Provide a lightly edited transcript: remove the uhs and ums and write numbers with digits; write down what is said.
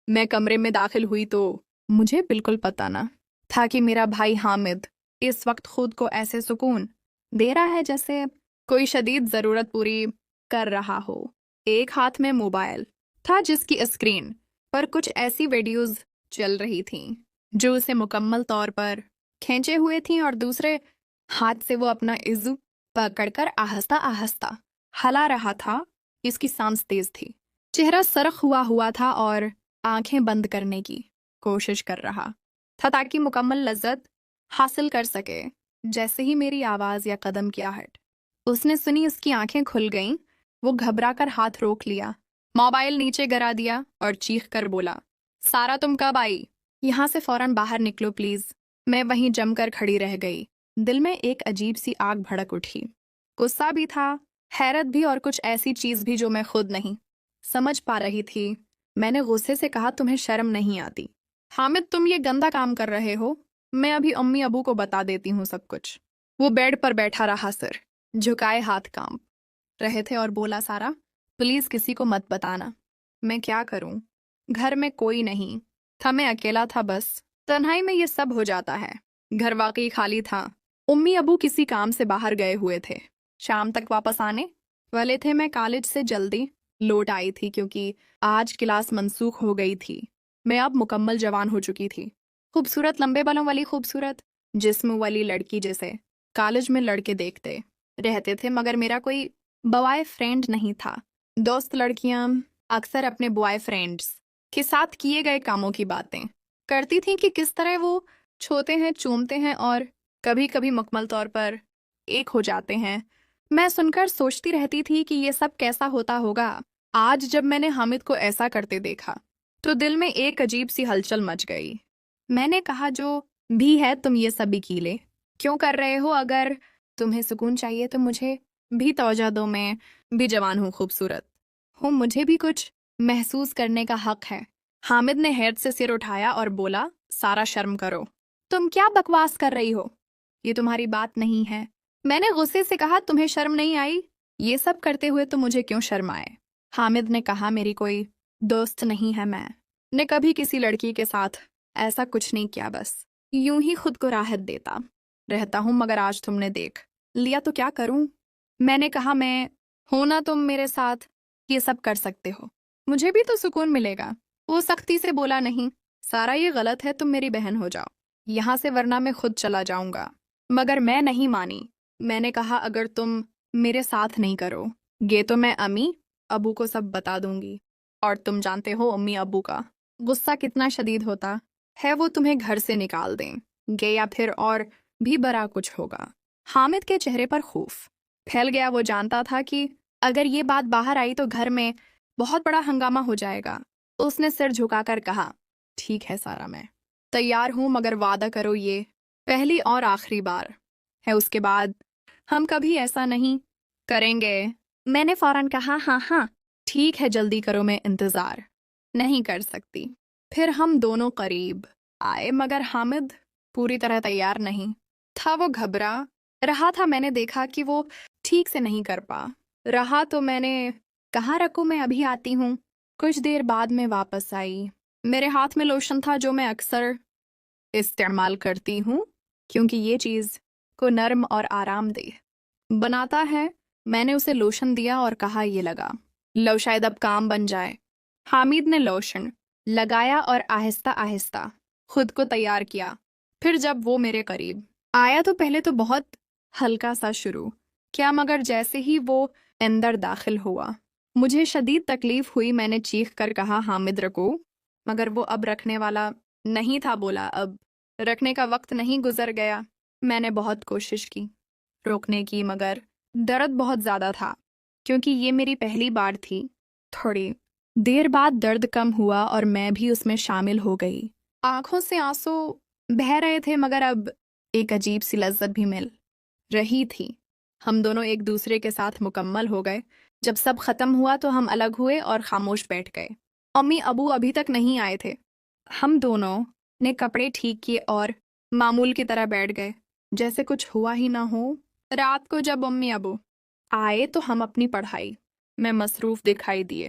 میں کمرے میں داخل ہوئی تو مجھے بالکل پتہ نہ تھا کہ میرا بھائی حامد اس وقت خود کو ایسے سکون دے رہا ہے جیسے کوئی شدید ضرورت پوری کر رہا ہو۔ ایک ہاتھ میں موبائل تھا جس کی اسکرین پر کچھ ایسی ویڈیوز چل رہی تھیں جو اسے مکمل طور پر کھینچے ہوئے تھیں، اور دوسرے ہاتھ سے وہ اپنا عضو پکڑ کر آہستہ آہستہ ہلا رہا تھا۔ اس کی سانس تیز تھی، چہرہ سرخ ہوا تھا اور آنکھیں بند کرنے کی کوشش کر رہا تھا تاکہ مکمل لذت حاصل کر سکے۔ جیسے ہی میری آواز یا قدم کی آہٹ اس نے سنی، اس کی آنکھیں کھل گئیں۔ وہ گھبرا کر ہاتھ روک لیا، موبائل نیچے گرا دیا اور چیخ کر بولا، سارا تم کب آئی؟ یہاں سے فوراً باہر نکلو پلیز۔ میں وہیں جم کر کھڑی رہ گئی۔ دل میں ایک عجیب سی آگ بھڑک اٹھی، غصہ بھی تھا، حیرت بھی، اور کچھ ایسی چیز بھی جو میں خود نہیں سمجھ پا رہی تھی۔ میں نے غصے سے کہا، تمہیں شرم نہیں آتی؟ حامد، تم یہ گندا کام کر رہے ہو۔ میں ابھی امی ابو کو بتا دیتی ہوں سب کچھ۔ وہ بیڈ پر بیٹھا رہا، سر جھکائے ہاتھ کانپ رہے تھے، اور بولا، سارا پلیز کسی کو مت بتانا۔ میں کیا کروں؟ گھر میں کوئی نہیں تھا، میں اکیلا تھا، بس تنہائی میں یہ سب ہو جاتا ہے۔ گھر واقعی خالی تھا، امی ابو کسی کام سے باہر گئے ہوئے تھے، شام تک واپس آنے والے تھے۔ میں کالج سے جلدی لوٹ آئی تھی کیونکہ آج کلاس منسوخ ہو گئی تھی۔ میں اب مکمل جوان ہو چکی تھی، خوبصورت لمبے بالوں والی خوبصورت جسم والی لڑکی جیسے کالج میں لڑکے دیکھتے رہتے تھے، مگر میرا کوئی بوائے فرینڈ نہیں تھا۔ دوست لڑکیاں اکثر اپنے بوائے فرینڈز کے ساتھ کیے گئے کاموں کی باتیں کرتی تھیں کہ کس طرح وہ چھوتے ہیں، چومتے ہیں اور کبھی کبھی مکمل طور پر ایک ہو جاتے ہیں۔ میں سن کر سوچتی رہتی تھی کہ یہ سب کیسا ہوتا ہوگا۔ آج جب میں نے حامد کو ایسا کرتے دیکھا تو دل میں ایک عجیب سی ہلچل مچ گئی۔ میں نے کہا، جو بھی ہے تم یہ سب اکیلے کیوں کر رہے ہو؟ اگر تمہیں سکون چاہیے تو مجھے بھی توجہ دو، میں بھی جوان ہوں، خوبصورت ہوں، مجھے بھی کچھ محسوس کرنے کا حق ہے۔ حامد نے حیرت سے سر اٹھایا اور بولا، سارا شرم کرو، تم کیا بکواس کر رہی ہو؟ یہ تمہاری بات نہیں ہے۔ میں نے غصے سے کہا، تمہیں شرم نہیں آئی؟ یہ سب کرتے ہوئے تو مجھے کیوں شرم آئے؟ حامد نے کہا، میری کوئی دوست نہیں ہے، میں نے کبھی کسی لڑکی کے ساتھ ایسا کچھ نہیں کیا، بس یوں ہی خود کو راحت دیتا رہتا ہوں، مگر آج تم نے دیکھ لیا تو کیا کروں؟ میں نے کہا، میں ہوں نا، تم میرے ساتھ یہ سب کر سکتے ہو، مجھے بھی تو سکون ملے گا۔ وہ سختی سے بولا، نہیں سارا، یہ غلط ہے، تم میری بہن ہو جاؤ یہاں سے، ورنہ میں خود چلا جاؤں گا۔ مگر میں نہیں مانی۔ میں نے کہا، اگر تم میرے ساتھ نہیں کرو گے تو میں امی ابو کو سب بتا دوں گی، اور تم جانتے ہو امی ابو کا غصہ کتنا شدید ہوتا ہے، وہ تمہیں گھر سے نکال دیں گے یا پھر اور بھی بڑا کچھ ہوگا۔ حامد کے چہرے پر خوف پھیل گیا، وہ جانتا تھا کہ اگر یہ بات باہر آئی تو گھر میں بہت بڑا ہنگامہ ہو جائے گا۔ اس نے سر جھکا کر کہا، ٹھیک ہے سارا، میں تیار ہوں، مگر وعدہ کرو یہ پہلی اور آخری بار ہے، اس کے بعد ہم کبھی ایسا نہیں کریں گے۔ میں نے فوراً کہا، ہاں ہاں ٹھیک ہے، جلدی کرو، میں انتظار نہیں کر سکتی۔ پھر ہم دونوں قریب آئے، مگر حامد پوری طرح تیار نہیں تھا، وہ گھبرا رہا تھا۔ میں نے دیکھا کہ وہ ٹھیک سے نہیں کر پا رہا تو میں نے کہا، رکو، میں ابھی آتی ہوں۔ کچھ دیر بعد میں واپس آئی، میرے ہاتھ میں لوشن تھا جو میں اکثر استعمال کرتی ہوں کیونکہ یہ چیز کو نرم اور آرام دہ بناتا ہے۔ میں نے اسے لوشن دیا اور کہا، یہ لگا لو، شاید اب کام بن جائے۔ حامد نے لوشن لگایا اور آہستہ آہستہ خود کو تیار کیا۔ پھر جب وہ میرے قریب آیا تو پہلے تو بہت ہلکا سا شروع کیا، مگر جیسے ہی وہ اندر داخل ہوا مجھے شدید تکلیف ہوئی۔ میں نے چیخ کر کہا، حامد رکو، مگر وہ اب رکھنے والا نہیں تھا۔ بولا، اب رکھنے کا وقت نہیں گزر گیا۔ میں نے بہت کوشش کی روکنے کی، مگر درد بہت زیادہ تھا کیونکہ یہ میری پہلی بار تھی۔ تھوڑی دیر بعد درد کم ہوا اور میں بھی اس میں شامل ہو گئی۔ آنکھوں سے آنسو بہہ رہے تھے، مگر اب ایک عجیب سی لذت بھی مل رہی تھی۔ ہم دونوں ایک دوسرے کے ساتھ مکمل ہو گئے۔ جب سب ختم ہوا تو ہم الگ ہوئے اور خاموش بیٹھ گئے۔ امی ابو ابھی تک نہیں آئے تھے۔ ہم دونوں نے کپڑے ٹھیک کیے اور معمول کی طرح بیٹھ گئے جیسے کچھ ہوا ہی نہ ہو۔ رات کو جب امی ابو آئے تو ہم اپنی پڑھائی میں مصروف دکھائی دیے۔